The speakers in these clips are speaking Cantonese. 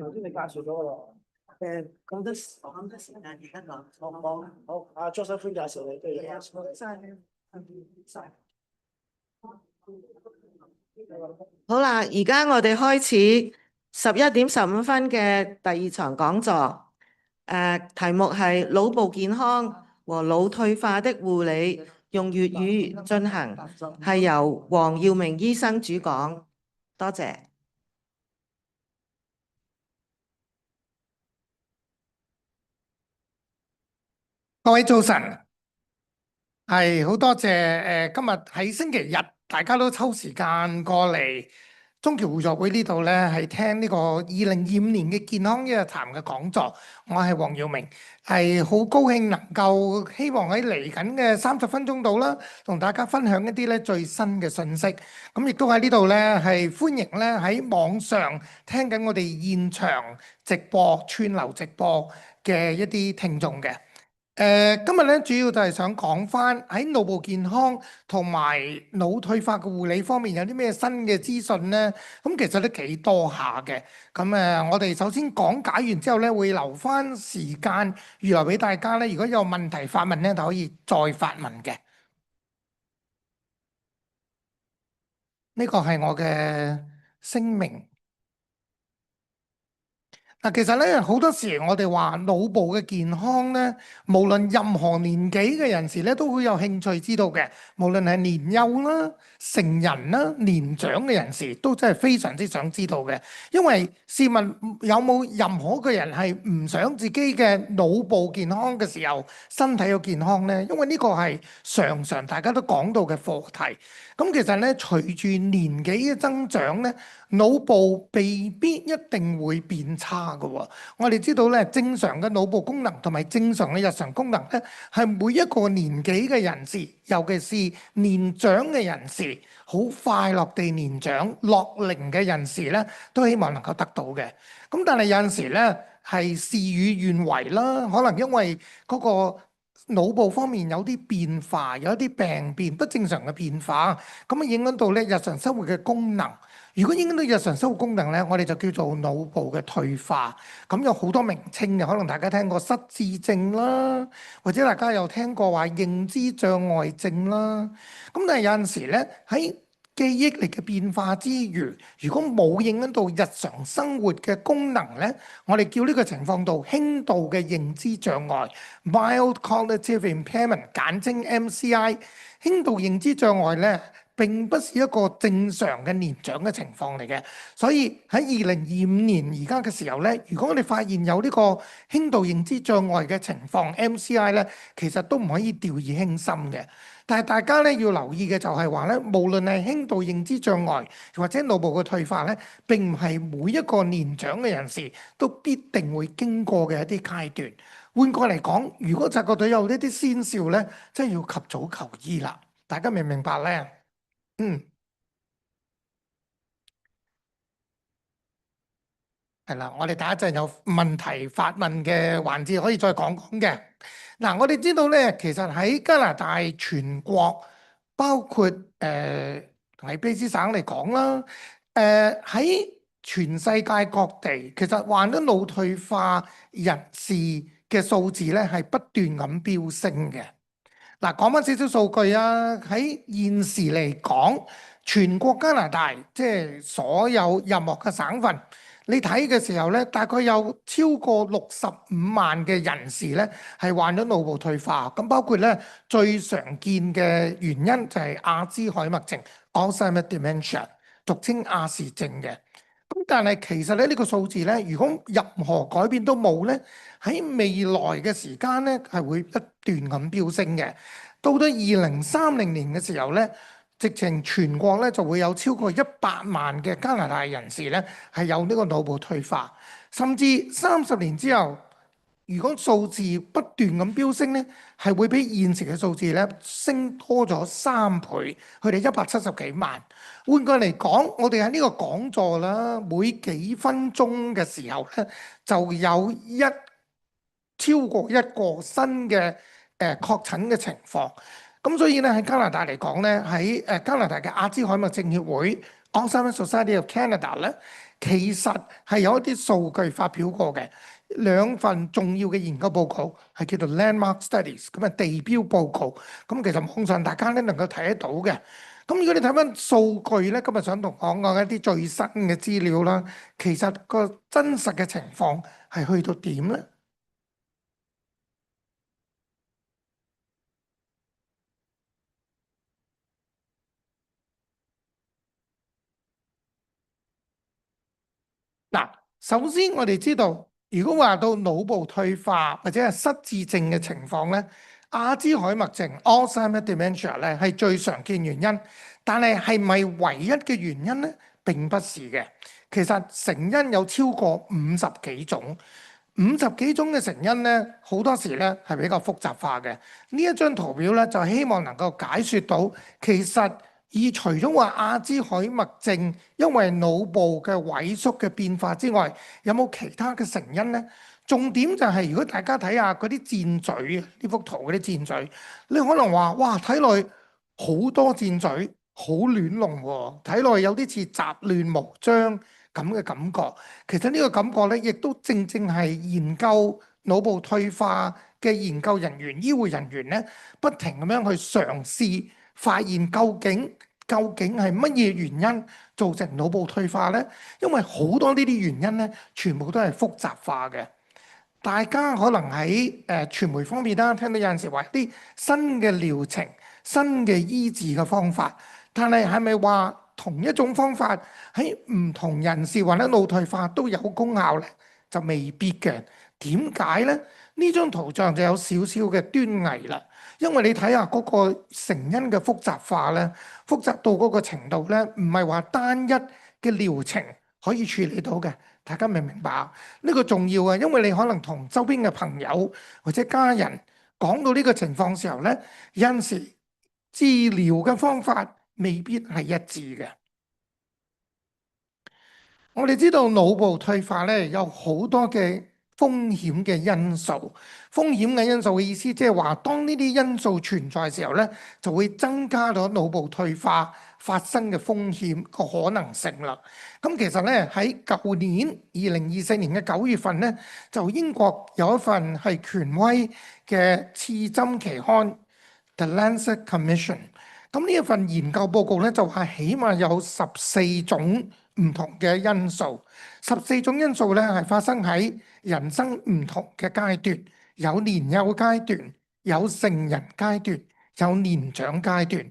頭先你介紹咗㗎啦。咁得時間而家講，好，阿 Josephine 介紹你，跟住好啦，而家我哋開始11:15嘅第二場講座。題目係腦部健康和腦退化的護理，用粵語進行，係由黃耀明醫生主講。多謝。各位早晨，係好多謝今日喺星期日，大家都抽時間過嚟中僑互助會呢度咧，係聽呢個2025年嘅健康一日談嘅講座。我係黃耀明，係好高興能夠希望喺嚟緊嘅30分鐘度啦，同大家分享一啲咧最新嘅信息。咁亦都喺呢度咧係歡迎咧喺網上聽緊我哋現場直播、串流直播嘅一啲聽眾嘅。今日咧主要就係想講翻喺腦部健康同埋腦退化嘅護理方面有啲咩新嘅資訊呢？咁其實都幾多下嘅。咁我哋首先講解完之後咧，會留翻時間預留俾大家咧。如果有問題發問咧，就可以再發問嘅。呢個係我嘅聲明。嗱，其實咧好多時我哋話腦部嘅健康咧，無論任何年紀嘅人士咧，都會有興趣知道嘅。無論係年幼啦、成人啦、年長嘅人士，都真係非常之想知道嘅。因為試問有冇任何一個人係唔想自己嘅腦部健康嘅時候，身體有健康呢？因為呢個係常常大家都講到嘅課題。咁其實咧，隨住年紀嘅增長咧，腦部未必一定會變差嘅喎。我哋知道咧，正常嘅腦部功能同埋正常嘅日常功能咧，係每一個年紀嘅人士，尤其是年長嘅人士，好快樂地年長樂齡嘅人士咧，都希望能夠得到嘅。咁但係有陣時咧，係事與願違啦，可能因為嗰個腦部方面有啲變化，有一啲病變不正常嘅變化，咁啊影響到咧日常生活嘅功能。如果影響到日常生活功能咧，我哋就叫做腦部嘅退化。咁有好多名稱嘅，可能大家聽過失智症啦，或者大家有聽過話認知障礙症啦。咁但係有陣時咧喺記憶力嘅變化之餘，如果冇影響到日常生活嘅功能咧，我哋叫呢個情況做輕度嘅認知障礙 （mild cognitive impairment），簡稱 MCI。輕度認知障礙咧並不是一個正常嘅年長嘅情況嚟嘅，所以喺2025年而家嘅時候咧，如果我哋發現有呢個輕度認知障礙嘅情況 MCI 咧，其實都唔可以掉以輕心嘅。但係大家咧要留意嘅就係話咧，無論係輕度認知障礙或者腦部嘅退化咧，並唔係每一個年長嘅人士都必定會經過嘅一啲階段。換過嚟講，如果察覺到有呢啲先兆咧，真係要及早求醫啦。大家明唔明白咧？係啦，我哋等一陣有問題發問嘅環節可以再講講嘅。嗱，我哋知道咧，其實喺加拿大全國，包括喺卑斯省嚟講啦，喺全世界各地，其實患咗腦退化人士嘅數字咧係不斷咁飆升嘅。嗱，講翻少少數據啊，喺現時嚟講，全國加拿大即係所有任何嘅省份，你睇嘅時候咧，大概有超過65萬嘅人士咧係患咗腦部退化。咁包括咧最常見嘅原因就係阿茲海默症 （Alzheimer dementia），俗稱亞視症嘅。咁但係其實咧呢個數字咧，如果任何改變都冇咧，喺未來嘅時間咧係會不斷咁飆升嘅。到咗2030年嘅時候咧，直情全國咧就會有超過100萬嘅加拿大人士咧係有呢個腦部退化，甚至30年之後，如果數字不斷咁飆升咧，係會比現時嘅數字咧升多咗3倍，佢哋170幾萬。換句嚟講，我哋喺呢個講座啦，每幾分鐘嘅時候咧，就有超過一個新嘅確診嘅情況。咁所以咧喺加拿大嚟講咧，喺加拿大嘅阿茲海默症協會 （Alzheimer's Society of Canada） 咧，其實係有一啲數據發表過嘅，兩份重要嘅研究報告係叫做 Landmark Studies， 咁啊地標報告。咁其實網上大家咧能夠睇得到嘅。咁如果你睇翻數據咧，今日想同講講一啲最新嘅資料啦，其實個真實嘅情況係去到點咧？嗱，首先我哋知道，如果話到腦部退化或者係失智症嘅情況咧，阿茲海默症 （Alzheimer dementia） 咧係最常見原因，但係係咪唯一嘅原因咧？並不是嘅。其實成因有超過50幾種，50幾種嘅成因咧，好多時咧係比較複雜化嘅。呢一張圖表咧就希望能夠解説到，其實除咗話阿茲海默症因為腦部嘅萎縮嘅變化之外，有冇其他嘅成因呢？重點就係如果大家睇下嗰啲箭嘴，呢幅圖嗰啲箭嘴，你可能話哇，睇落去好多箭嘴，好亂龍喎，睇落去有啲似雜亂無章咁嘅感覺。其實呢個感覺咧，亦都正正係研究腦部退化嘅研究人員、醫護人員咧，不停咁樣去嘗試發現究竟係乜嘢原因造成腦部退化呢？因為好多呢啲原因咧，全部都係複雜化嘅。大家可能喺傳媒方面啦，聽到有陣時話啲新嘅療程、新嘅醫治嘅方法，但係係咪話同一種方法喺唔同人士或者腦退化都有功效呢？就未必嘅。點解呢？呢張圖像就有少少嘅端倪啦。因為你睇下嗰個成因嘅複雜化咧，複雜到嗰個程度咧，唔係話單一嘅療程可以處理到嘅。大家明唔明白？呢個重要啊，因為你可能同周邊嘅朋友或者家人講到呢個情況時候咧，有陣時治療嘅方法未必係一致嘅。我哋知道腦部退化咧有好多嘅風險嘅因素，風險嘅因素嘅意思即係話，當呢啲因素存在嘅時候咧，就會增加咗腦部退化發生嘅風險個可能性啦。咁其實咧喺舊年2024年嘅9月份咧，就英國有一份係權威嘅刺針期刊 The Lancet Commission。咁呢一份研究報告咧就話起碼有14種唔同嘅因素，14種因素咧係發生喺人生唔同嘅階段，有年幼階段，有成人階段，有年長階段。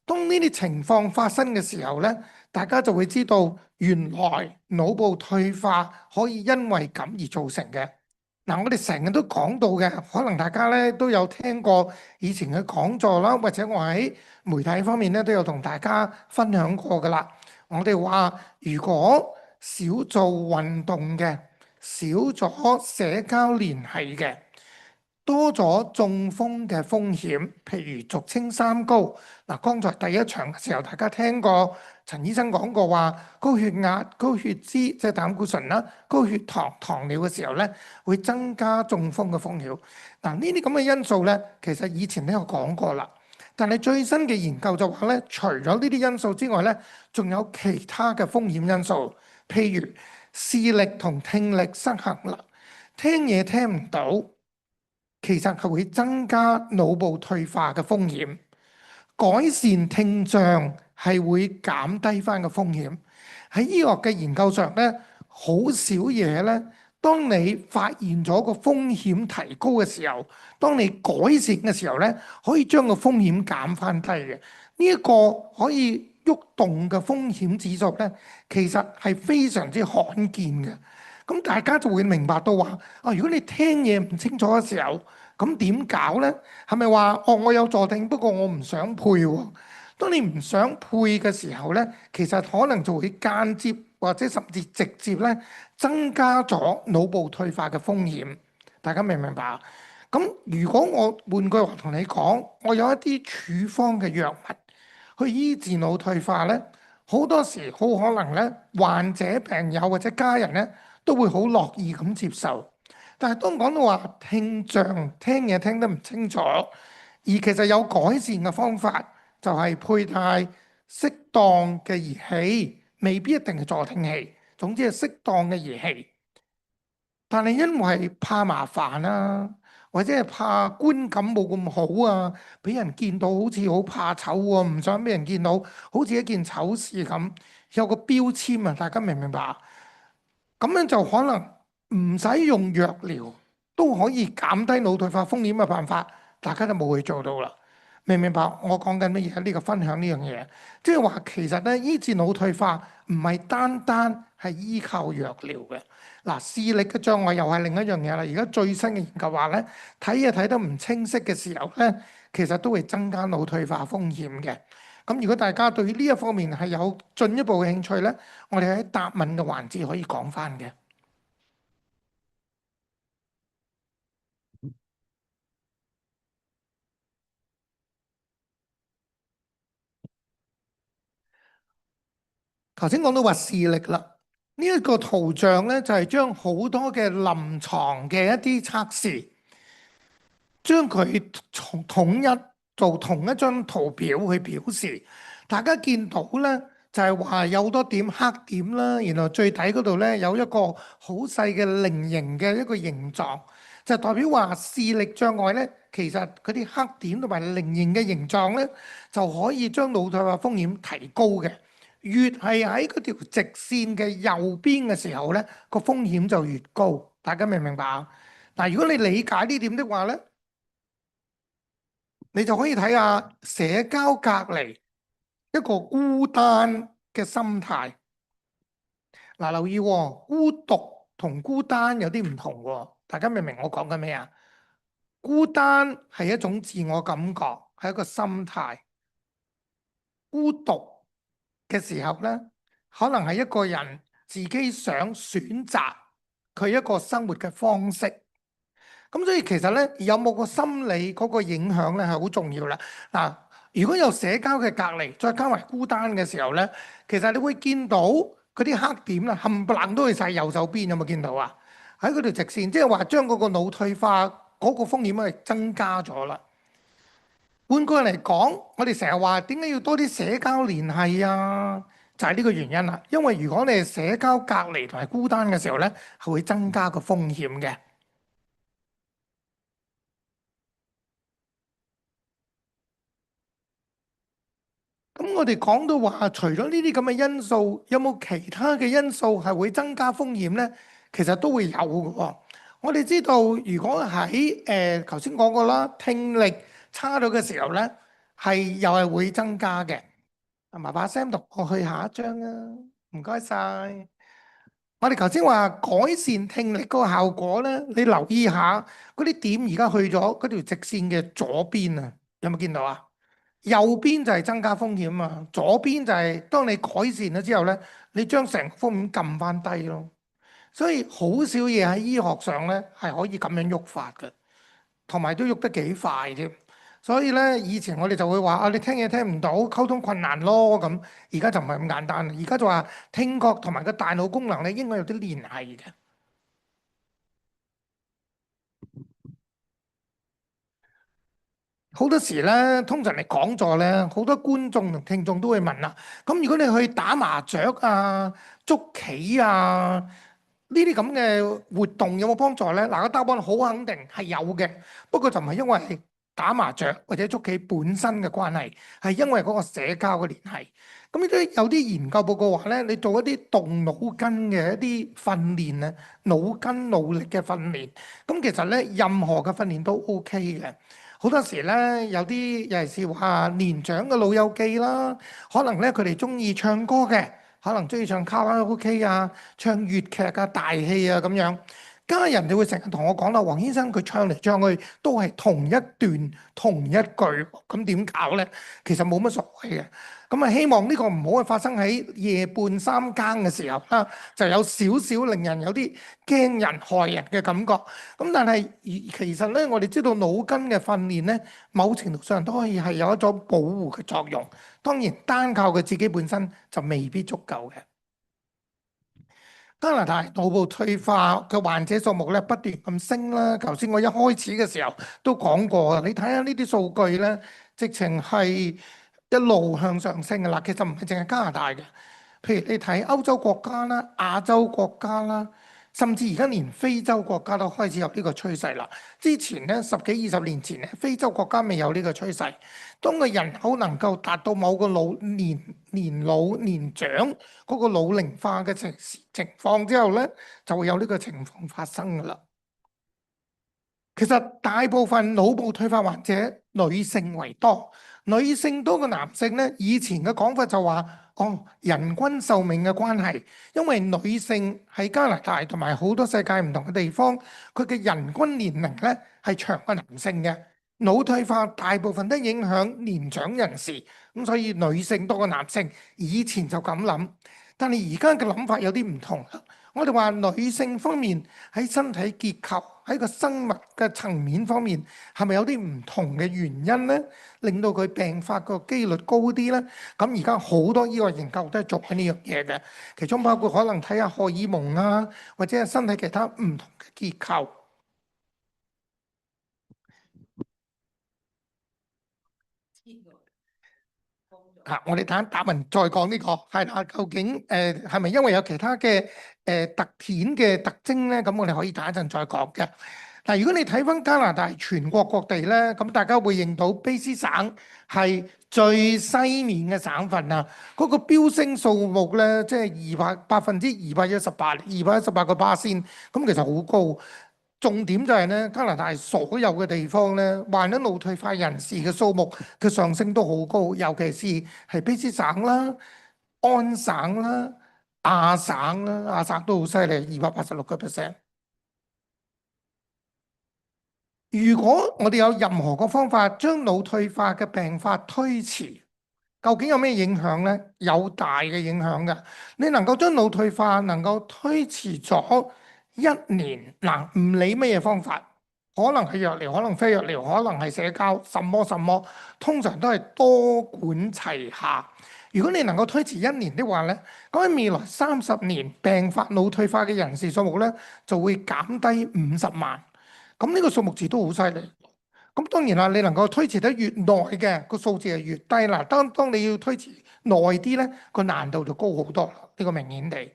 當呢啲情況發生嘅時候咧，大家就會知道原來腦部退化可以因為咁而造成嘅。嗱，我哋成日都講到嘅，可能大家咧都有聽過以前嘅講座啦，或者我喺媒體方面咧都有同大家分享過噶啦。我哋話，如果少做運動嘅，少咗社交聯繫嘅，多咗中風嘅風險，譬如俗稱三高。嗱，剛才第一場嘅時候，大家聽過陳醫生講過話，高血壓、高血脂即係膽固醇啦，高血糖、糖尿嘅時候咧，會增加中風嘅風險。嗱，呢啲咁嘅因素咧，其實以前都有講過啦。但係最新嘅研究就話咧，除咗呢啲因素之外咧，仲有其他嘅風險因素，譬如視力同聽力失衡啦，聽嘢聽唔到，其實係會增加腦部退化嘅風險。改善聽障係會減低翻個風險。喺醫學嘅研究上咧，好少嘢咧。當你發現咗個風險提高嘅時候，當你改善嘅時候咧，可以將個風險減翻低嘅。呢一個可以喐動嘅風險指數咧，其實係非常之罕見嘅。咁大家就會明白到話，如果你聽嘢唔清楚嘅時候，咁點搞咧？係咪話我有助聽，不過我唔想配喎？當你唔想配嘅時候咧，其實可能就會間接或者甚至直接咧增加咗腦部退化嘅風險。大家明唔明白啊？咁如果我換句話同你講，我有一啲處方嘅藥物去醫治腦退化咧，好多時好可能咧，患者、病友或者家人咧都會好樂意咁接受。但係當講到話聽障聽嘢聽得唔清楚，而其實有改善嘅方法，就係佩戴適當嘅儀器，未必一定係助聽器，總之係適當嘅儀器。但係因為怕麻煩啊，或者係怕觀感冇咁好啊，俾人見到好似好怕醜喎，唔想俾人見到好似一件醜事咁，有個標籤啊，大家明唔明白啊？咁樣就可能唔使用藥療都可以減低腦退化風險嘅辦法，大家都冇去做到啦。明唔明白？我講緊乜嘢？呢個分享呢樣嘢，即係話其實咧醫治腦退化唔係單單係依靠藥療嘅。嗱，視力嘅障礙又係另一樣嘢啦。而家最新嘅研究話咧，睇嘢睇得唔清晰嘅時候咧，其實都會增加腦退化風險嘅。咁如果大家對呢一方面係有進一步嘅興趣咧，我哋喺答問嘅環節可以講翻嘅。頭先講到話視力啦，呢一個圖像咧就係將好多嘅臨床嘅一啲測試，將佢統一做同一張圖表去表示。大家見到咧就係話有好多點黑點啦，然後最底嗰度咧有一個好細嘅菱形嘅一個形狀，就代表話視力障礙咧，其實嗰啲黑點同埋菱形嘅形狀咧就可以將腦退化風險提高嘅。越係喺嗰條直線嘅右邊嘅時候咧，個風險就越高。大家明唔明白啊？嗱，如果你理解呢點的話咧，你就可以睇下社交隔離一個孤單嘅心態。嗱，留意喎，孤獨同孤單有啲唔同喎。大家明唔明我講緊咩啊？孤單係一種自我感覺，係一個心態。孤獨嘅時候咧，可能係一個人自己想選擇佢一個生活嘅方式。咁所以其實咧，有冇個心理嗰個影響咧係好重要啦。嗱，如果有社交嘅隔離，再加埋孤單嘅時候咧，其實你會見到嗰啲黑點啦，冚唪唥都係晒右手邊，有冇見到啊？喺嗰條直線，即係話將嗰個腦退化嗰個風險係增加咗啦。換句嚟講，我哋成日話點解要多啲社交聯繫啊？就係呢個原因啦。因為如果你係社交隔離同埋孤單嘅時候咧，係會增加個風險嘅。咁我哋講到話，除咗呢啲咁嘅因素，有冇其他嘅因素係會增加風險呢？其實都會有嘅喎。我哋知道，如果喺頭先講過啦，聽力差咗嘅時候呢，係又係會增加嘅。麻煩 Sam 讀我去下一張啊，唔該晒。我哋頭先話改善聽力嗰個效果呢，你留意下嗰啲點而家去咗嗰條直線嘅左邊啊，有冇見到啊？右邊就係增加風險啊，左邊就係當你改善咗之後咧，你將成個風險撳翻低咯。所以好少嘢喺醫學上咧係可以咁樣喐法嘅，同埋都喐得幾快添。所以咧，以前我哋就會話啊，你聽嘢聽唔到，溝通困難咯咁。而家就唔係咁簡單，而家就話聽覺同埋個大腦功能咧應該有啲聯繫嘅。好多時咧，通常嚟講座咧，好多觀眾同聽眾都會問啦。咁如果你去打麻雀啊、捉棋啊呢啲咁嘅活動有冇幫助咧？嗱，個答案好肯定係有嘅，不過就唔係因為打麻雀或者捉棋本身嘅關係，係因為嗰個社交嘅聯繫。咁呢啲有啲研究報告話咧，你做一啲動腦筋嘅一啲訓練啊，腦筋腦力嘅訓練，咁其實咧任何嘅訓練都 OK 嘅。好多時咧，有啲尤其是話年長嘅老友記啦，可能咧佢哋中意唱歌嘅，可能中意唱卡拉 OK 啊、唱粵劇啊、大戲啊咁樣。家人哋會成日同我講啦，黃先生佢唱嚟唱去都係同一段同一句，咁點搞咧？其實冇乜所謂嘅。咁啊，希望呢個唔好發生喺夜半三更嘅時候啦，就有少少令人有啲驚人害人嘅感覺。咁但係其實咧，我哋知道腦筋嘅訓練咧，某程度上都可以係有一種保護嘅作用。當然，單靠佢自己本身就未必足夠嘅。加拿大腦部退化嘅患者數目咧不斷咁升啦。頭先我一開始嘅時候都講過，你睇下呢啲數據咧，直情係一路向上升嘅啦。其實唔係淨係加拿大嘅，譬如你睇歐洲國家啦、亞洲國家啦，甚至而家連非洲國家都開始有呢個趨勢啦。之前咧10幾20年前咧，非洲國家未有呢個趨勢。當個人口能夠達到某個年老年長嗰個老齡化嘅情況之後咧，就會有呢個情況發生㗎啦。其實大部分腦部退化患者女性為多，女性多過男性咧。以前嘅講法就話，人均壽命嘅關係，因為女性喺加拿大同埋好多世界唔同嘅地方，佢嘅人均年齡咧係長過男性嘅。腦退化大部分都影響年長人士，咁所以女性多過男性。以前就咁諗，但係而家嘅諗法有啲唔同啦。我哋話女性方面喺身體結構喺個生物嘅層面方面係咪有啲唔同嘅原因呢？令到佢病發個機率高啲呢？咁而家好多醫學研究都係做緊呢樣嘢嘅，其中包括可能睇下荷爾蒙啊，或者係身體其他唔同嘅結構。我哋等答問再講呢個係啦。究竟係咪因為有其他嘅特顯嘅特徵咧？咁我哋可以等一陣再講嘅。嗱，如果你睇翻加拿大全國各地咧，咁大家會認到卑詩省係最西面嘅省份啊。嗰個飆升數目咧，即係218%，218%，咁其實好高。重點就係咧，加拿大所有嘅地方咧，患咗腦退化人士嘅數目嘅上升都好高，尤其是係卑詩省啦、安省啦、亞省啦，亞省都好犀利，286%。如果我哋有任何個方法將腦退化嘅病發推遲，究竟有咩影響呢？有大嘅影響嘅。你能夠將腦退化能夠推遲咗1年，唔理乜嘢方法，可能係藥療，可能非藥療，可能係社交，什麼，通常都係多管齊下。如果你能夠推遲1年的話呢，咁喺未來30年病發腦退化嘅人士數目呢，就會減低50萬。咁呢個數目字都好犀利。咁當然啦，你能夠推遲得越耐嘅個數字係越低啦。當你要推遲耐啲呢，個難度就高好多啦。呢個明顯地。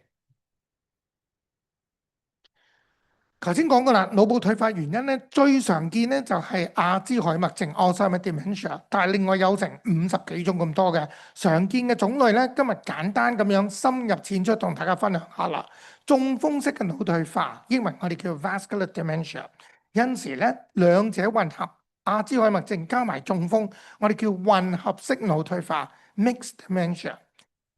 頭先講過啦，腦部退化原因咧，最常見咧就係阿茲海默症 （Alzheimer's dementia），但係另外有成50幾種咁多嘅常見嘅種類咧。今日簡單咁樣深入淺出同大家分享下啦。中風式嘅腦退化，英文我哋叫 vascular dementia。有時咧兩者混合，阿茲海默症加埋中風，我哋叫混合式腦退化 （mixed dementia）。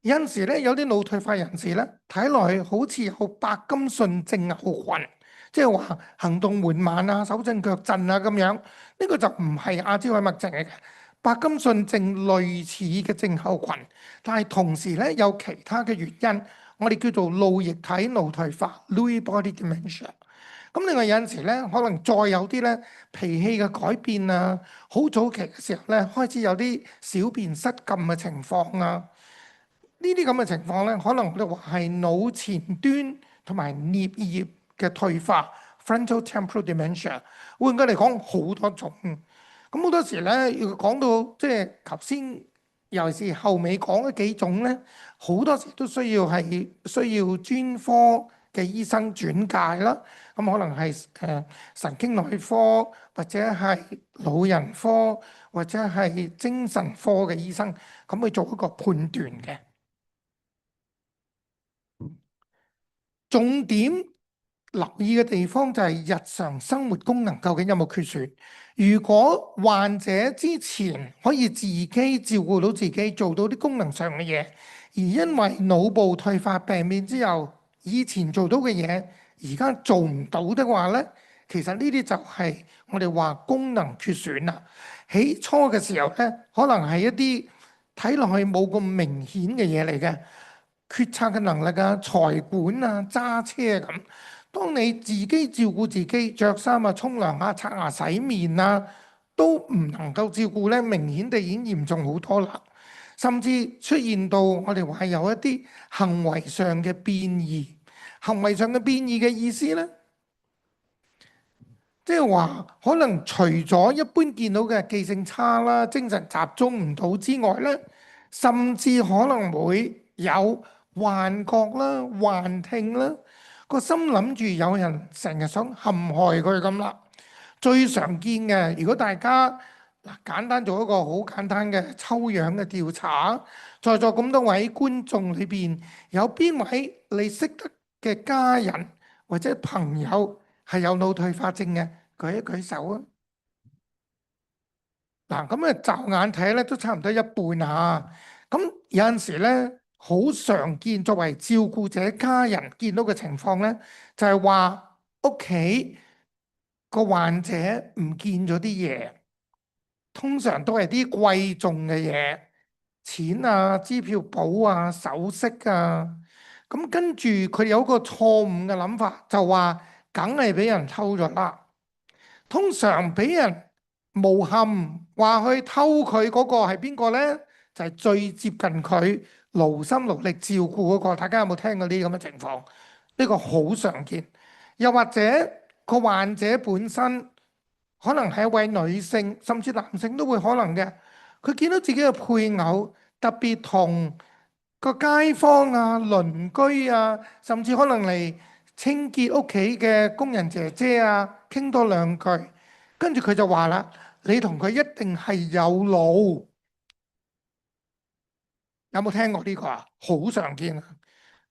有時咧有啲腦退化人士咧睇落去好似有白金遜症候群。即係話行動緩慢啊、手震腳震啊咁樣，呢個就唔係阿茲海默症嚟嘅。白金遜症類似嘅症候群，但係同時咧有其他嘅原因，我哋叫做腦液體腦退化 （Lewy body dementia）。咁另外有陣時咧，可能再有啲咧脾氣嘅改變啊，好早期嘅時候咧開始有啲小便失禁嘅情況啊，呢啲咁嘅情況咧，可能我哋話係腦前端同埋顳葉嘅退化 frontal temporal dementia。 換句嚟講，好多種。咁好多時咧，要講到即係頭先，尤其是後尾講嗰幾種咧，好多時都需要專科嘅醫生轉介啦。咁可能係神經內科，或者係老人科，或者係精神科嘅醫生，咁去做一個判斷嘅。重點留意嘅地方就係日常生活功能究竟有冇缺損。如果患者之前可以自己照顧到自己，做到啲功能上嘅嘢，而因為腦部退化病變之後，以前做到嘅嘢而家做唔到的話呢，其實呢啲就係我哋話功能缺損啦。起初嘅時候呢，可能係一啲睇落去冇咁明顯嘅嘢嚟嘅，決策嘅能力啊、財管啊、揸車咁。當你自己照顧自己，着衫啊、沖涼啊、刷牙、洗面啊，都唔能夠照顧咧，明顯地已經嚴重好多啦。甚至出現到我哋話有一啲行為上嘅變異。行為上嘅變異嘅意思咧，即係話可能除咗一般見到嘅記性差啦、精神集中唔到之外咧，甚至可能會有幻覺啦、幻聽啦，個心諗住有人成日想陷害佢咁啦。最常見嘅，如果大家嗱簡單做一個好簡單嘅抽樣嘅調查，在座咁多位觀眾裏邊，有邊位你識得嘅家人或者朋友係有腦退化症嘅？舉一舉手啊！嗱，咁啊，驟眼睇咧都差唔多一半啊。咁有陣時咧，好常見作為照顧者家人見到嘅情況咧，就係話屋企個患者唔見咗啲嘢，通常都係啲貴重嘅嘢，錢啊、支票簿啊、首飾啊。咁跟住佢有一個錯誤嘅諗法，就話梗係俾人偷咗啦。通常俾人誣陷話去偷佢嗰個係邊個呢？就係最接近佢勞心勞力照顧嗰個。大家有冇聽過呢啲咁嘅情況？呢個好常見。又或者個患者本身可能係一位女性，甚至男性都會可能嘅。佢見到自己嘅配偶特別同個街坊啊、鄰居啊，甚至可能嚟清潔屋企嘅工人姐姐啊，傾多兩句，跟住佢就話啦：你同佢一定係有路。有冇聽過呢個啊？好常見啊，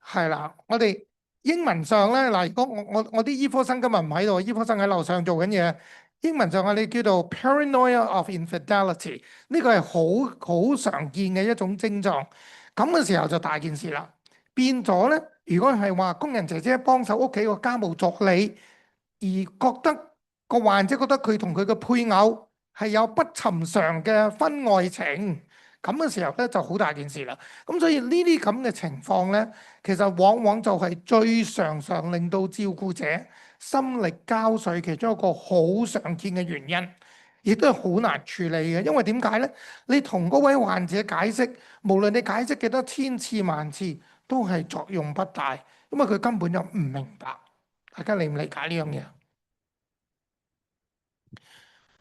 係啦。我哋英文上咧，嗱，如果我啲醫科生今日唔喺度，醫科生喺樓上做緊嘢。英文上我哋叫做 paranoia of infidelity，呢個係好常見嘅一種症狀。咁嘅時候就大件事啦，變咗咧。如果係話工人姐姐幫手屋企個家務助理，而覺得個患者覺得佢同佢嘅配偶係有不尋常嘅婚外情，咁嘅時候咧就好大件事啦。咁所以呢啲咁嘅情況咧，其實往往就係最常令到照顧者心力交瘁其中一個好常見嘅原因，亦都係好難處理嘅。因為點解咧？你同嗰位患者解釋，無論你解釋幾多千次萬次，都係作用不大，因為佢根本就唔明白。大家理唔理解呢樣嘢？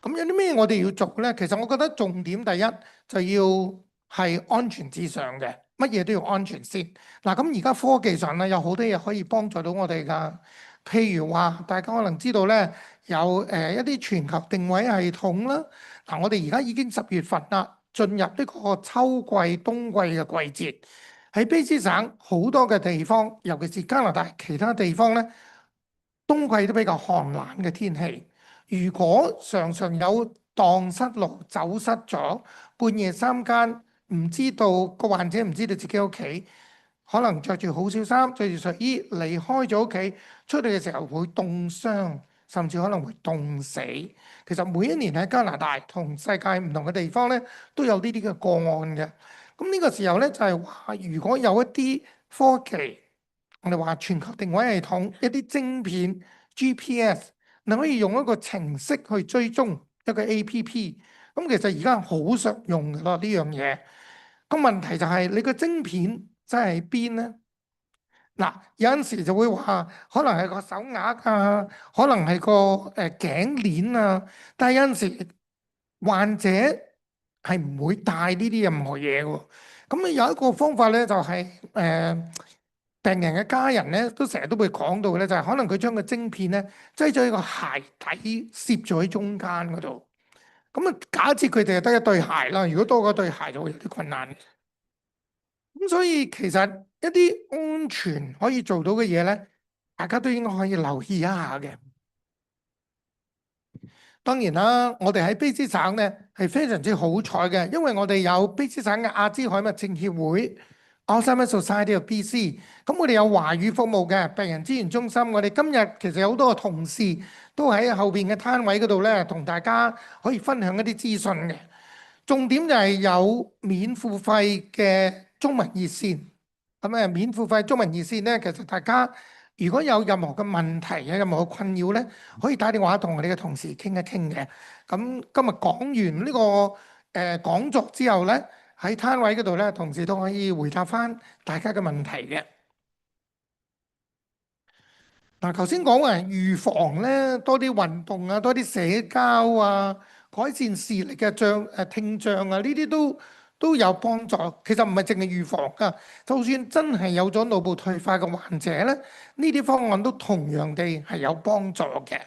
咁有啲咩我哋要做呢？其實我覺得重點第一就要係安全至上嘅，乜嘢都要安全先。嗱，咁而家科技上咧有好多嘢可以幫助到我哋㗎。譬如話，大家可能知道呢，有一啲全球定位系統啦。嗱，我哋而家已經10月份啦，進入呢個秋季、冬季嘅季節。喺卑詩省好多嘅地方，尤其是加拿大其他地方呢，冬季都比較寒冷嘅天氣。如果常常有蕩失路、走失咗，半夜三更唔知道個患者唔知道自己屋企，可能着住好少衫、着住睡衣離開咗屋企，出嚟嘅時候會凍傷，甚至可能會凍死。其實每一年喺加拿大同世界唔同嘅地方咧，都有呢啲嘅個案嘅。咁呢個時候咧就係話，如果有一啲科技，我哋話全球定位系統、一啲晶片、GPS。你可以用一個程式去追蹤一個 APP，咁其實而家好常用㗎喇呢樣嘢。個問題就係你個晶片真係喺邊呢？嗱，有陣時就會話可能係個手鐲啊，可能係個頸鏈啊，但係有陣時患者係唔會帶呢啲任何嘢喎。咁有一個方法咧，就係病人嘅家人咧，都成日都會講到咧，就係可能佢將個晶片咧擠咗喺個鞋底，攝咗喺中間嗰度。咁啊，假設佢哋係得一對鞋啦，如果多過一對鞋就會有啲困難。咁所以其實一啲安全可以做到嘅嘢咧，大家都應該可以留意一下嘅。當然啦，我哋喺卑詩省咧係非常之好彩嘅，因為我哋有卑詩省嘅阿茲海默症協會 （Alzheimer's Society of BC）。咁我哋有華語服務嘅病人資源中心。我哋今日其實有好多個同事都喺後邊嘅攤位嗰度咧，同大家可以分享一啲資訊嘅。重點就係有免付費嘅中文熱線。咁免付費中文熱線咧，其實大家如果有任何嘅問題，有任何嘅困擾咧，可以打電話同我哋嘅同事傾一傾嘅。咁今日講完呢個講座之後咧，喺攤位嗰度咧，同事都可以回答翻大家嘅問題嘅。嗱，頭先講話預防咧，多啲運動啊，多啲社交啊，改善視力嘅聽障啊，呢啲都都有幫助。其實唔係淨係預防㗎，就算真係有咗腦部退化嘅患者咧，呢啲方案都同樣地係有幫助嘅。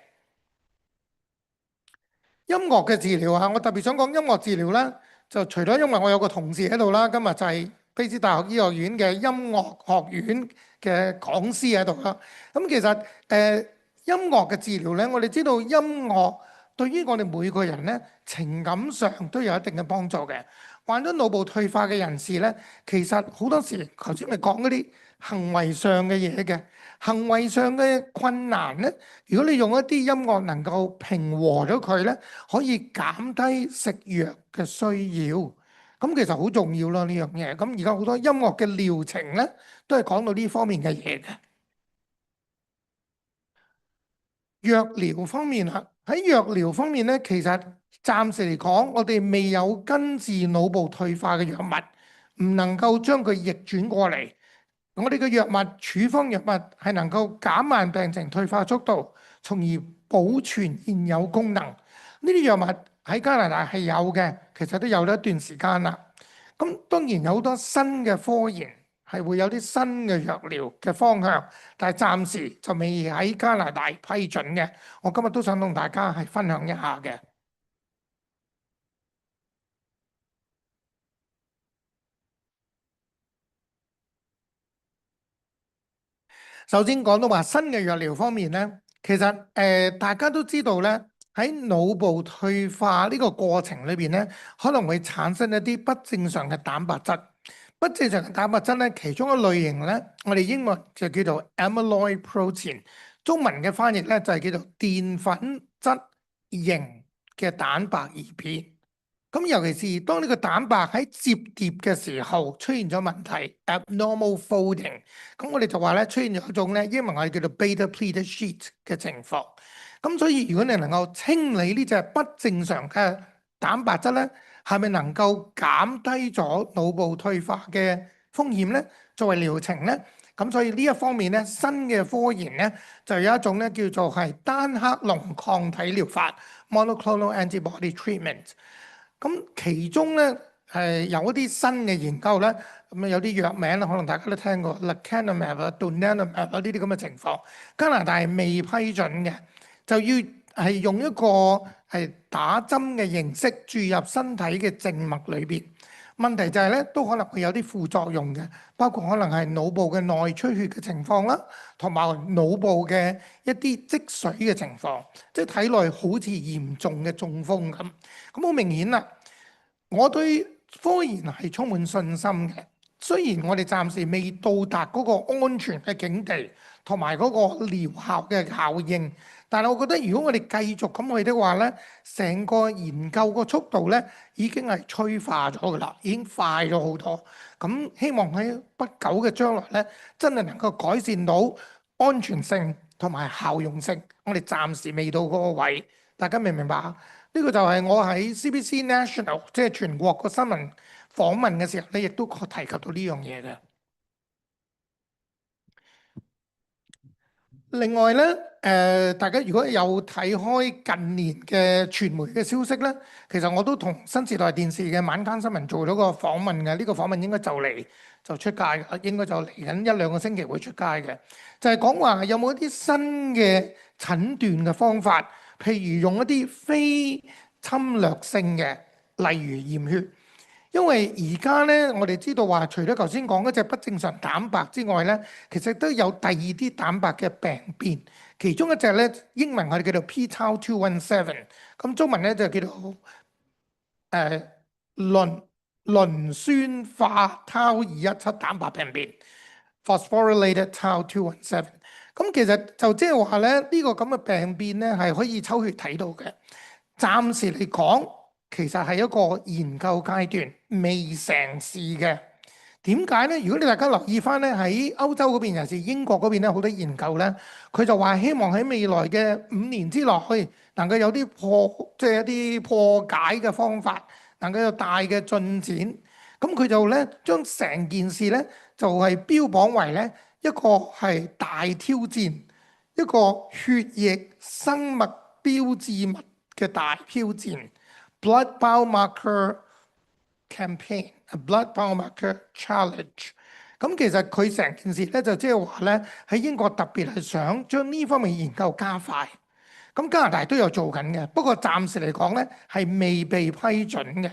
音樂嘅治療啊，我特別想講音樂治療啦。就除咗因為我有個同事喺度啦，今日就係卑斯大學醫學院嘅音樂學院嘅講師喺度啦。咁其實音樂嘅治療咧，我哋知道音樂對於我哋每個人咧情感上都有一定嘅幫助嘅。患咗腦部退化嘅人士咧，其實好多時頭先咪講嗰啲行為上嘅嘢嘅。行為上嘅困難咧，如果你用一啲音樂能夠平和咗佢咧，可以減低食藥嘅需要。咁其實好重要咯呢樣嘢。咁而家好多音樂嘅療程咧，都係講到呢方面嘅嘢嘅。藥療方面啊，喺藥療方面咧，其實暫時嚟講，我哋未有根治腦部退化嘅藥物，唔能夠將佢逆轉過嚟。我哋嘅藥物處方藥物係能夠減慢病情退化速度，從而保存現有功能。呢啲藥物喺加拿大係有嘅，其實都有咗一段時間啦。咁當然有好多新嘅科研係會有啲新嘅藥療嘅方向，但係暫時就未喺加拿大批准嘅。我今日都想同大家係分享一下嘅。首先講到話新嘅藥療方面咧，其實大家都知道咧，喺腦部退化呢個過程裏邊咧，可能會產生一啲不正常嘅蛋白質。不正常嘅蛋白質咧，其中一類型咧，我哋英文就叫做 amyloid protein，中文嘅翻譯咧就係叫做澱粉質型嘅蛋白異片。咁尤其是當呢個蛋白喺摺疊嘅時候出現咗問題 abnormal folding，咁我哋就話咧出現咗一種咧英文我哋叫做 beta pleated sheet 嘅情況。咁所以如果你能夠清理呢隻不正常嘅蛋白質咧，係咪能夠減低咗腦部退化嘅風險咧？作為療程咧，咁所以呢一方面咧，新嘅科研咧就有一種咧叫做係單克隆抗體療法 monoclonal antibody treatment。咁其中咧有一啲新嘅研究咧，咁有啲藥名咧，可能大家都聽過 lecanemab 啊、donanemab 啊呢啲咁嘅情況，加拿大係未批准嘅，就要係用一個係打針嘅形式注入身體嘅靜脈裏邊。問題就係咧，都可能會有啲副作用嘅，包括可能係腦部嘅內出血嘅情況啦，同埋腦部嘅一啲積水嘅情況，即係體內好似嚴重嘅中風咁。咁好明顯啦，我對科研係充滿信心嘅。雖然我哋暫時未到達嗰個安全嘅境地，同埋嗰個療效嘅效應，但係我覺得如果我哋繼續咁去的話咧，成個研究個速度咧已經係催化咗㗎啦，已經快咗好多。咁希望喺不久嘅將來咧，真係能夠改善到安全性同埋效用性。我哋暫時未到嗰個位，大家明唔明白啊？呢個就係我喺 CBC National 即係全國個新聞訪問嘅時候咧，亦都提及到呢樣嘢嘅。另外咧，大家如果有睇開近年嘅傳媒嘅消息咧，其實我都同新時代電視嘅晚間新聞做咗個訪問嘅。呢個訪問應該就嚟就出街嘅，應該就嚟緊一兩個星期會出街嘅。就係講話有冇一啲新嘅診斷嘅方法，譬如用一啲非侵略性嘅，例如驗血。因為而家咧，我哋知道話，除咗頭先講嗰隻不正常蛋白之外咧，其實都有第二啲蛋白嘅病變。其中一隻咧，英文我哋叫做 p-tau217，咁中文咧就叫做磷酸化 tau217蛋白病變 （phosphorylated tau217）。咁其實就即係話咧，呢個咁嘅病變咧係可以抽血睇到嘅。暫時嚟講，其實係一個研究階段，未成事嘅。點解咧？如果你大家留意翻咧，喺歐洲嗰邊，尤其是英國嗰邊咧，好多研究咧，佢就話希望喺未來嘅5年之內，能夠有啲即係一啲破解嘅方法，能夠有大嘅進展。咁佢就咧將成件事咧就係標榜為咧一個係大挑戰，一個血液生物標誌物嘅大挑戰 （Blood Biomarker Campaign）。a blood biomarker challenge。咁其實佢成件事咧就即係話咧喺英國特別係想將呢方面研究加快。咁加拿大都有做緊嘅，不過暫時嚟講咧係未被批准嘅。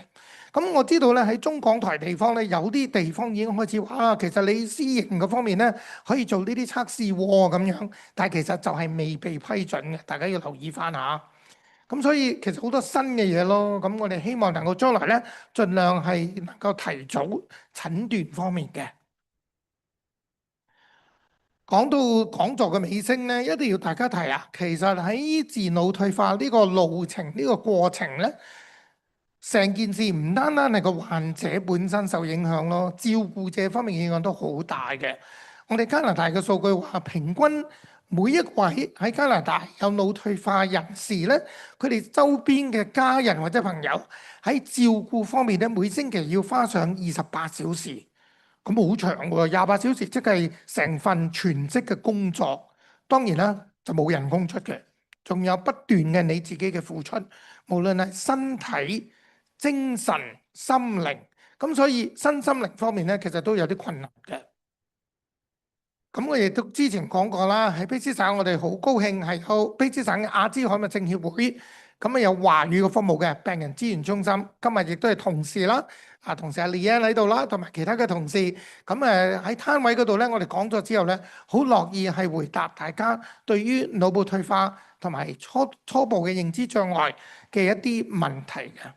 咁我知道咧喺中港台地方咧有啲地方已經開始話啊，其實你私營嗰方面咧可以做呢啲測試喎咁樣，但係其實就係未被批准嘅，大家要留意翻下。咁所以其實好多新嘅嘢咯，咁我哋希望能夠將來咧盡量係能夠提早診斷方面嘅。講到講座嘅尾聲咧，一定要大家提啊，其實喺自腦退化呢個路程呢個過程咧，成件事唔單單係個患者本身受影響咯，照顧者方面影響都好大嘅。我哋加拿大嘅數據話，平均每一位喺加拿大有腦退化人士咧，佢哋周邊嘅家人或者朋友喺照顧方面咧，每星期要花上28小時。咁好長喎，28小時即係成份全職嘅工作。當然啦，就冇人工出嘅，仲有不斷嘅你自己嘅付出，無論係身體、精神、心靈。咁所以身心靈方面咧，其實都有啲困難嘅。咁我亦都之前講過啦，喺卑詩省我哋好高興係有卑詩省嘅阿茲海默症協會，咁啊有華語嘅服務嘅病人資源中心。今日亦都係同事啦。同事阿 Leanne 喺度啦，同埋其他嘅同事，咁喺攤位嗰度咧，我哋講咗之後咧，好樂意係回答大家對於腦部退化同埋初步嘅認知障礙嘅一啲問題嘅。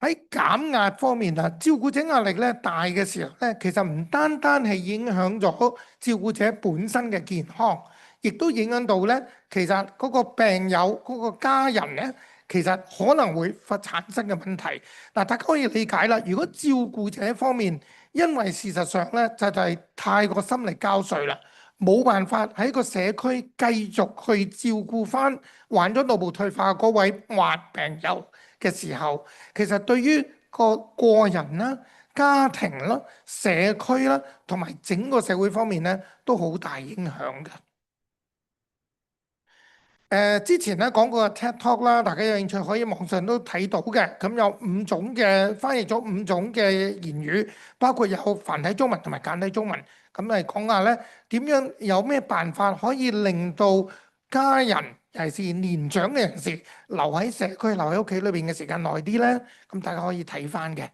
喺減壓方面啊，照顧者壓力咧大嘅時候咧，其實唔單單係影響咗照顧者本身嘅健康，亦都影響到咧，其實嗰個病友嗰個家人咧。其實可能會產生嘅問題，嗱，大家可以理解啦。如果照顧者方面，因為事實上咧就係太過心力交瘁啦，冇辦法喺個社區繼續去照顧翻患咗腦部退化嗰位患病友嘅時候，其實對於個人啦、家庭啦、社區啦，同埋整個社會方面咧，都好大影響嘅。之前咧講過 TED Talk 啦，大家有興趣可以網上都睇到嘅。咁有5種嘅翻譯咗5種嘅言語，包括有繁體中文同埋簡體中文。咁嚟講下咧，點樣有咩辦法可以令到家人，尤其是年長嘅人士留喺社區、留喺屋企裏邊嘅時間耐啲咧？咁大家可以睇翻嘅。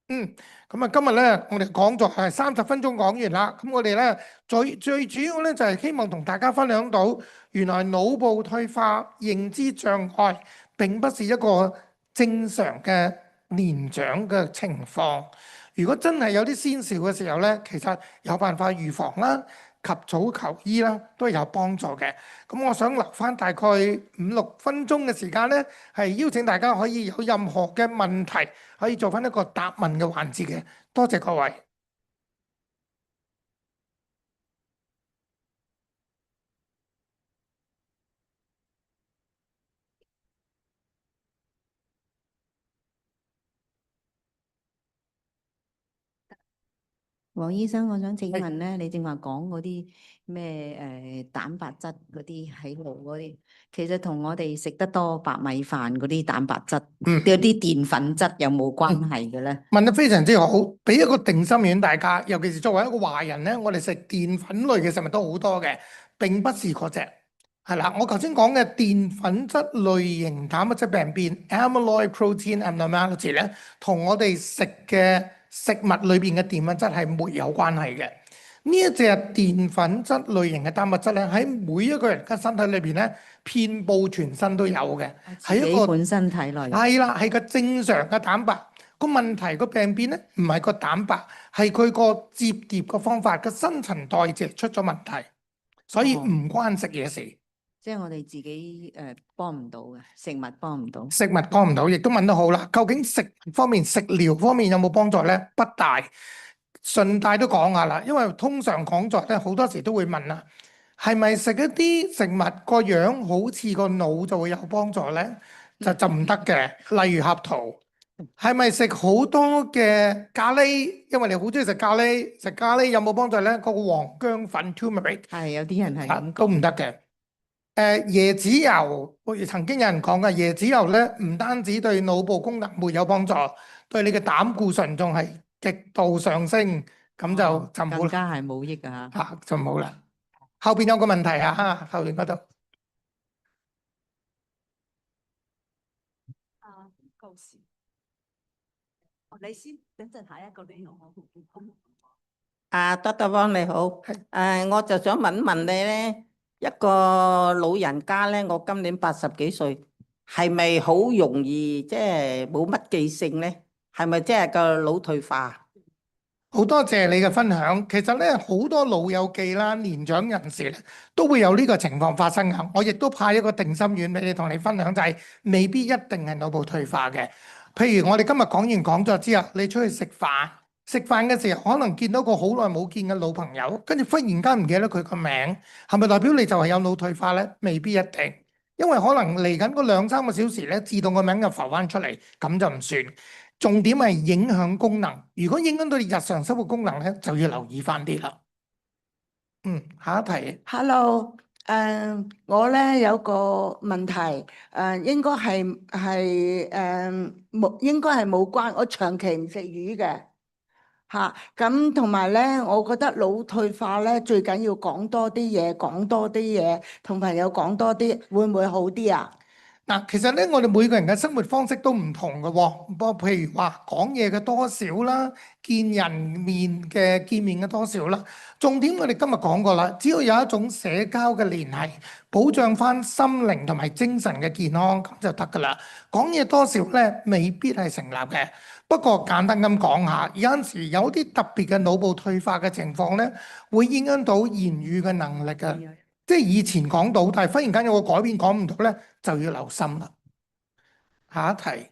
咁啊，今日咧我哋講座係30分鐘講完啦。咁我哋咧最主要咧就係希望同大家分享到，原來腦部退化、認知障礙並不是一個正常嘅年長嘅情況。如果真係有啲先兆嘅時候咧，其實有辦法預防啦，及早求醫啦，都有幫助嘅。咁我想留翻大概5-6分鐘嘅時間咧，係邀請大家可以有任何嘅問題，可以做翻一個答問嘅環節嘅。多謝各位。黃醫生，我想請問咧，你正話講嗰啲咩蛋白質嗰啲喺腦嗰啲，其實同我哋食得多白米飯嗰啲蛋白質，有啲澱粉質有冇關係嘅咧？問得非常之好，俾一個定心丸大家，尤其是作為一個華人咧，我哋食澱粉類嘅食物都好多嘅，並不是嗰隻。係啦，我頭先講嘅澱粉質類型蛋白質病變 （amyloid protein abnormality） 咧，同我哋食嘅食物裏邊嘅澱粉質係沒有關係嘅。呢一隻澱粉質類型嘅蛋白質咧，喺每一個人嘅身體裏邊咧，遍佈全身都有嘅，係一個本身體內係啦，係個正常嘅蛋白。個問題個病變咧，唔係個蛋白，係佢個摺疊個方法嘅新陳代謝出咗問題，所以唔關食嘢事。即係我哋自己幫唔到嘅，食物幫唔到。食物幫唔到，亦都問得好啦。究竟食方面、食療方面有冇幫助咧？不大。順帶都講下啦，因為通常講座咧好多時都會問啦，係咪食一啲食物個樣好似個腦就會有幫助咧？就唔得嘅。例如合桃，係咪食好多嘅咖喱？因為你好中意食咖喱，食咖喱有冇幫助咧？嗰個黃薑粉 turmeric 係有啲人係咁都唔得嘅。椰子油，我亦曾經有人講嘅，椰子油咧唔單止對腦部功能沒有幫助，對你嘅膽固醇仲係極度上升，咁就唔好啦更加係冇益啊！嚇，就唔好啦。後邊有個問題啊，後邊嗰度。啊，告示。你先，等陣下一個你我。德德邦你好，係我就想問一問你咧，一個老人家咧，我今年80幾歲，係咪好容易即係冇乜記性咧？係咪即係個腦退化？好多謝你嘅分享。其實咧，好多老友記啦、年長人士咧，都會有呢個情況發生嘅。我亦都派一個定心丸俾你，同你分享，就係未必一定係腦部退化嘅。譬如我哋今日講完講座之後，你出去食飯，食飯嘅時候可能見到個好耐冇見嘅老朋友，跟住忽然間唔記得佢個名，係咪代表你就係有腦退化呢？未必一定，因為可能嚟緊嗰2、3個小時咧，自動個名就浮翻出嚟，咁就唔算。重點係影響功能，如果影響到你日常生活功能咧，就要留意翻啲啦。下一題。Hello，我咧有個問題，應該係冇關，我長期唔食魚嘅嚇，咁同埋咧，我覺得腦退化咧最緊要講多啲嘢，講多啲嘢，同朋友講多啲，會唔會好啲啊？嗱，其實咧，我哋每個人嘅生活方式都唔同嘅喎。不過，譬如話講嘢嘅多少啦，見面嘅多少啦。重點我哋今日講過啦，只要有一種社交嘅聯繫，保障翻心靈同埋精神嘅健康咁就得㗎啦。講嘢多少咧，未必係成立嘅。不過簡單咁講下，有陣時有啲特別嘅腦部退化嘅情況咧，會影響到言語嘅能力嘅。即係以前講到，但係忽然間有個改變講唔到咧，就要留心啦。下一題。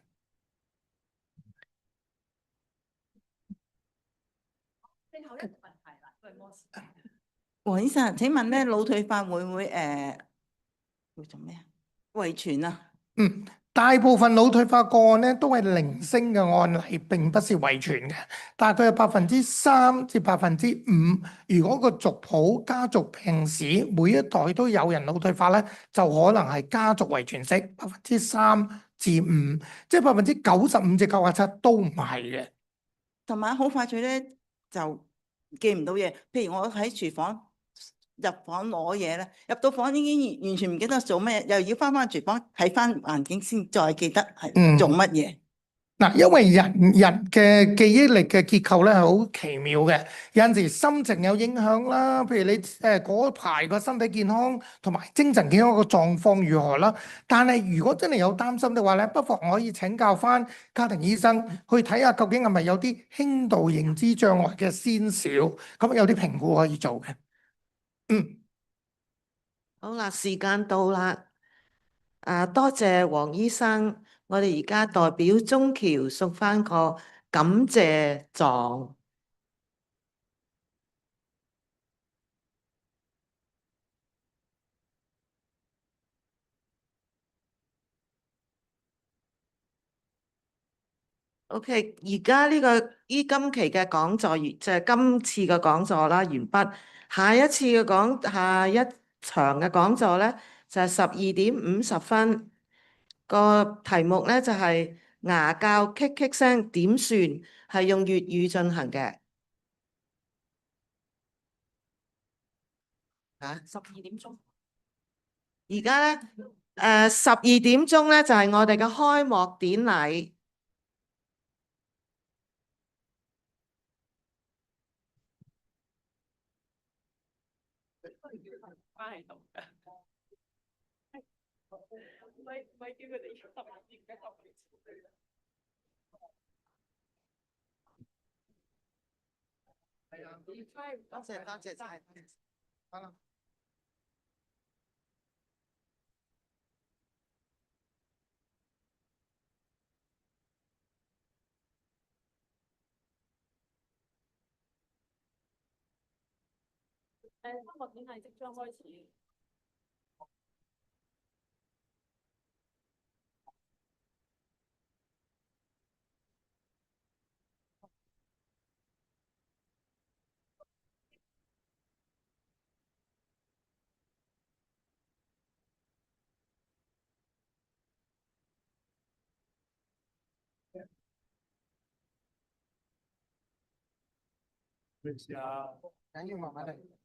黃醫生，請問咧腦退化會唔會叫做咩啊？遺傳啊？嗯，大部分腦退化個案咧都係零星嘅案例，並不是遺傳嘅。大概有3%至5%。如果個族譜家族病史每一代都有人腦退化咧，就可能係家族遺傳式3%至5%，即係95%至97%都唔係嘅。同埋好快脆咧就記唔到嘢，譬如我喺廚房入房攞嘢咧，入到房已經完全唔記得做咩，又要翻廚房睇翻環境先再記得係做乜嘢。嗱，因為人嘅記憶力嘅結構咧係好奇妙嘅，有陣時心情有影響啦，譬如你嗰排個身體健康同埋精神健康個狀況如何啦。但係如果真係有擔心嘅話咧，不妨可以請教翻家庭醫生去睇下究竟係咪有啲輕度認知障礙嘅先兆，咁有啲評估可以做嘅。好啦，時間到啦。多謝黃醫生，我哋而家代表中僑送翻個感謝狀。OK，而家今期嘅講座完，就係今次嘅講座啦，完畢。下一場嘅講座咧，就係12:50，個題目咧就係牙教棘棘聲點算，係用粵語進行嘅。12點鐘。而家咧，12點鐘咧就係我哋嘅開幕典禮。多謝晒。開幕典禮即將開始。緊要慢慢嚟。